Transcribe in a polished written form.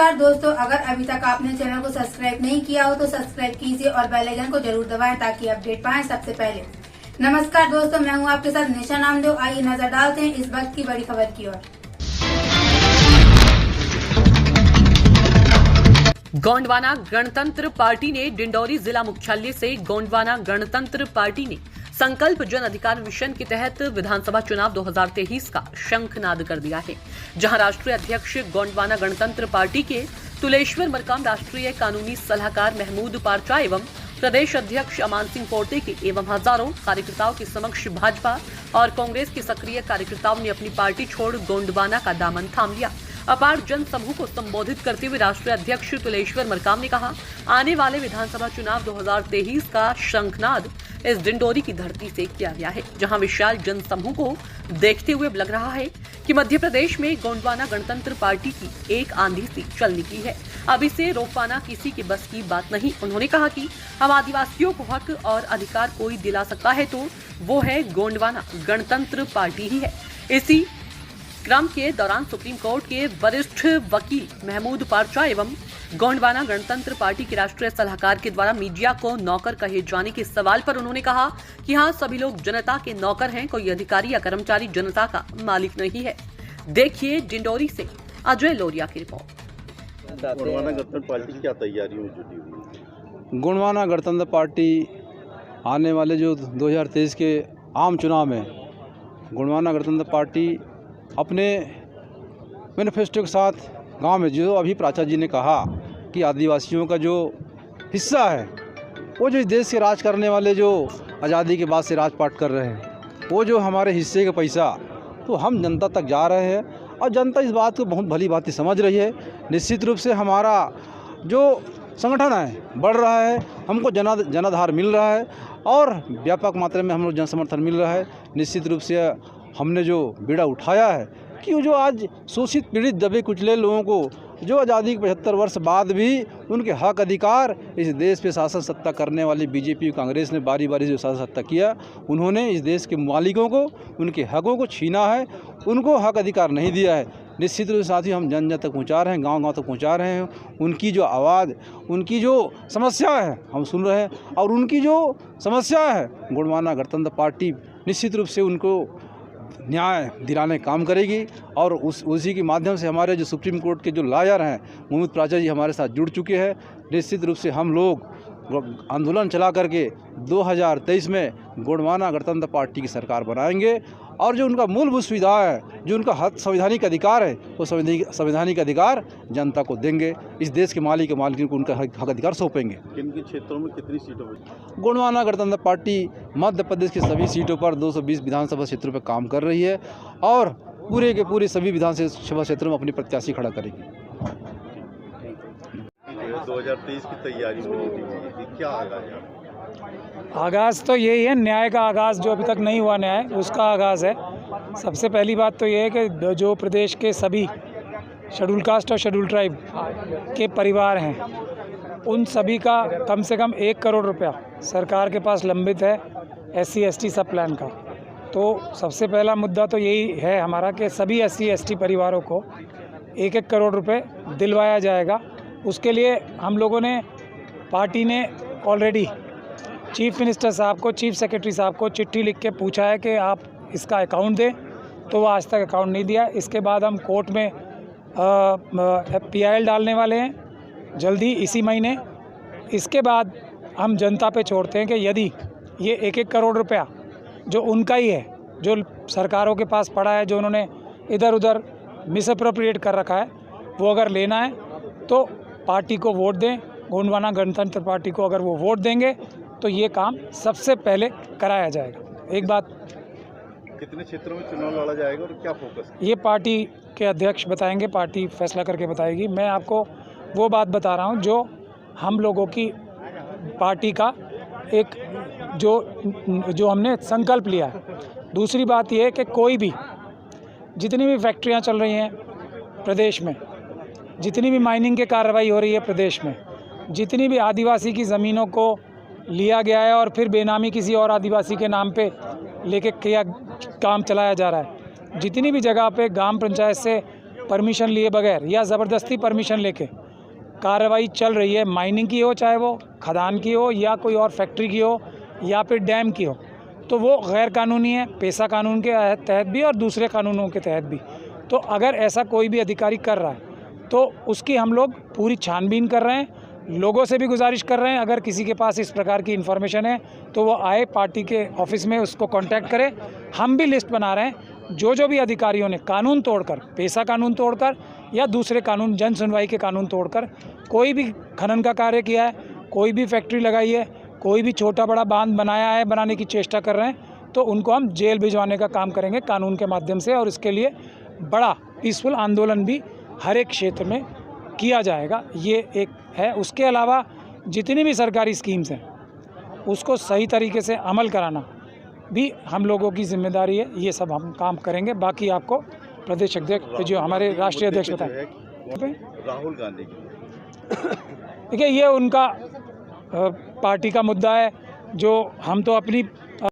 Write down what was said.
नमस्कार दोस्तों, अगर अभी तक आपने चैनल को सब्सक्राइब नहीं किया हो तो सब्सक्राइब कीजिए और बेल आइकन को जरूर दबाएं ताकि अपडेट पाएं सबसे पहले। नमस्कार दोस्तों, मैं हूं आपके साथ निशा नामदेव। आइए नजर डालते हैं इस वक्त की बड़ी खबर की ओर। गोंडवाना गणतंत्र पार्टी ने डिंडौरी जिला मुख्यालय से गोंडवाना गणतंत्र पार्टी ने संकल्प जन अधिकार मिशन के तहत विधानसभा चुनाव 2023 का शंखनाद कर दिया है, जहां राष्ट्रीय अध्यक्ष गोंडवाना गणतंत्र पार्टी के तुलेश्वर मरकाम, राष्ट्रीय कानूनी सलाहकार महमूद पारचा एवं प्रदेश अध्यक्ष अमान सिंह पोर्ते के एवं हजारों कार्यकर्ताओं के समक्ष भाजपा और कांग्रेस के सक्रिय कार्यकर्ताओं ने अपनी पार्टी छोड़ गोंडवाना का दामन थाम लिया। अपार जन समूह को संबोधित करते हुए राष्ट्रीय अध्यक्ष तुलेश्वर मरकाम ने कहा, आने वाले विधानसभा चुनाव 2023 का शंखनाद इस डिंडोरी की धरती से किया गया है, जहां विशाल जन समूह को देखते हुए लग रहा है कि मध्य प्रदेश में गोंडवाना गणतंत्र पार्टी की एक आंधी सी चल निकली है। अब इसे रोक पाना किसी के बस की बात नहीं। उन्होंने कहा कि हम आदिवासियों को हक और अधिकार कोई दिला सकता है तो वो है गोंडवाना गणतंत्र पार्टी ही है। इसी क्रम के दौरान सुप्रीम कोर्ट के वरिष्ठ वकील महमूद पारचा एवं गोंडवाना गणतंत्र पार्टी के राष्ट्रीय सलाहकार के द्वारा मीडिया को नौकर कहे जाने के सवाल पर उन्होंने कहा कि हाँ, सभी लोग जनता के नौकर हैं, कोई अधिकारी या कर्मचारी जनता का मालिक नहीं है। देखिए डिंडोरी से अजय लोरिया की रिपोर्ट। गोंडवाना गणतंत्र पार्टी की क्या तैयारियों में जुटी हुई है? गोंडवाना गणतंत्र पार्टी आने वाले जो 2023 के आम चुनाव में गोंडवाना गणतंत्र पार्टी अपने मैनिफेस्टो के साथ गांव में, जो अभी प्राचा जी ने कहा कि आदिवासियों का जो हिस्सा है, वो जो इस देश से राज करने वाले जो आज़ादी के बाद से राजपाट कर रहे हैं, वो जो हमारे हिस्से का पैसा, तो हम जनता तक जा रहे हैं और जनता इस बात को बहुत भली भांति समझ रही है। निश्चित रूप से हमारा जो संगठन है बढ़ रहा है, हमको जनाधार मिल रहा है और व्यापक मात्रा में हम लोग जन समर्थन मिल रहा है। निश्चित रूप से हमने जो बीड़ा उठाया है कि वो जो आज शोषित पीड़ित दबे कुचले लोगों को जो आज़ादी के 75 वर्ष बाद भी उनके हक अधिकार, इस देश पे शासन सत्ता करने वाली बीजेपी कांग्रेस ने बारी बारी जो शासन सत्ता किया, उन्होंने इस देश के मालिकों को उनके हकों को छीना है, उनको हक अधिकार नहीं दिया है। निश्चित रूप से साथ ही हम जन जन तक पहुँचा रहे हैं, गाँव तक पहुँचा रहे हैं। उनकी जो आवाज़, उनकी जो समस्या है हम सुन रहे हैं और उनकी जो समस्या है गोंडवाना गणतंत्र पार्टी निश्चित रूप से उनको न्याय दिलाने काम करेगी और उसी के माध्यम से हमारे जो सुप्रीम कोर्ट के जो लॉयर हैं महमूद पारचा जी हमारे साथ जुड़ चुके हैं। निश्चित रूप से हम लोग आंदोलन चला करके 2023 में गोंडवाना गणतंत्र पार्टी की सरकार बनाएंगे और जो उनका मूलभूत सुविधा है, जो उनका हक संवैधानिक अधिकार है, वो संवैधानिक अधिकार जनता को देंगे। इस देश के मालिक को उनका हक अधिकार सौंपेंगे। किन किन क्षेत्रों में कितनी सीटों पर गोंडवाना गणतंत्र पार्टी मध्य प्रदेश की सभी सीटों पर 220 विधानसभा क्षेत्रों पर काम कर रही है और पूरे के पूरे सभी विधानसभा क्षेत्रों में अपनी प्रत्याशी खड़ा करेगी। 2023 की तैयारी में जुटी हुई है, क्या आगाज़ तो यही है, न्याय का आगाज़ जो अभी तक नहीं हुआ न्याय, उसका आगाज़ है। सबसे पहली बात तो ये है कि जो प्रदेश के सभी शेड्यूल कास्ट और शेड्यूल ट्राइब के परिवार हैं, उन सभी का कम से कम 1 करोड़ रुपया सरकार के पास लंबित है SC ST सब प्लान का। तो सबसे पहला मुद्दा तो यही है हमारा कि सभी SC ST परिवारों को 1-1 करोड़ रुपए दिलवाया जाएगा। उसके लिए हम लोगों ने, पार्टी ने ऑलरेडी चीफ मिनिस्टर साहब को, चीफ सेक्रेटरी साहब को चिट्ठी लिख के पूछा है कि आप इसका अकाउंट दें, तो वो आज तक अकाउंट नहीं दिया। इसके बाद हम कोर्ट में PIL डालने वाले हैं जल्दी इसी महीने। इसके बाद हम जनता पे छोड़ते हैं कि यदि ये 1-1 करोड़ रुपया जो उनका ही है, जो सरकारों के पास पड़ा है, जो उन्होंने इधर उधर मिसअप्रोप्रिएट कर रखा है, वो अगर लेना है तो पार्टी को वोट दें। गोंडवाना गणतंत्र पार्टी को अगर वो वोट देंगे तो ये काम सबसे पहले कराया जाएगा। एक बात, कितने क्षेत्रों में चुनाव लड़ा जाएगा और क्या फोकस? ये पार्टी के अध्यक्ष बताएंगे, पार्टी फैसला करके बताएगी। मैं आपको वो बात बता रहा हूँ जो हम लोगों की पार्टी का एक जो हमने संकल्प लिया है। दूसरी बात ये है कि कोई भी, जितनी भी फैक्ट्रियाँ चल रही हैं प्रदेश में, जितनी भी माइनिंग की कार्रवाई हो रही है प्रदेश में, जितनी भी आदिवासी की ज़मीनों को लिया गया है और फिर बेनामी किसी और आदिवासी के नाम पे लेके किया काम चलाया जा रहा है, जितनी भी जगह पे ग्राम पंचायत से परमिशन लिए बगैर या ज़बरदस्ती परमिशन लेके कार्रवाई चल रही है, माइनिंग की हो, चाहे वो खदान की हो या कोई और फैक्ट्री की हो या फिर डैम की हो, तो वो गैर कानूनी है, पेशा कानून के तहत भी और दूसरे कानूनों के तहत भी। तो अगर ऐसा कोई भी अधिकारी कर रहा है तो उसकी हम लोग पूरी छानबीन कर रहे हैं। लोगों से भी गुजारिश कर रहे हैं, अगर किसी के पास इस प्रकार की इन्फॉर्मेशन है तो वो आए पार्टी के ऑफिस में, उसको कांटेक्ट करे। हम भी लिस्ट बना रहे हैं, जो भी अधिकारियों ने कानून तोड़कर, पेशा कानून तोड़कर या दूसरे कानून, जन सुनवाई के कानून तोड़कर कोई भी खनन का कार्य किया है, कोई भी फैक्ट्री लगाई है, कोई भी छोटा बड़ा बांध बनाया है, बनाने की चेष्टा कर रहे हैं, तो उनको हम जेल भिजवाने का काम करेंगे कानून के माध्यम से। और इसके लिए बड़ा पीसफुल आंदोलन भी हर एक क्षेत्र में किया जाएगा। ये एक है। उसके अलावा जितनी भी सरकारी स्कीम्स हैं उसको सही तरीके से अमल कराना भी हम लोगों की जिम्मेदारी है। ये सब हम काम करेंगे। बाकी आपको प्रदेश अध्यक्ष, जो हमारे राष्ट्रीय अध्यक्ष बताएं। राहुल गांधी देखिए, ये उनका पार्टी का मुद्दा है, जो हम तो अपनी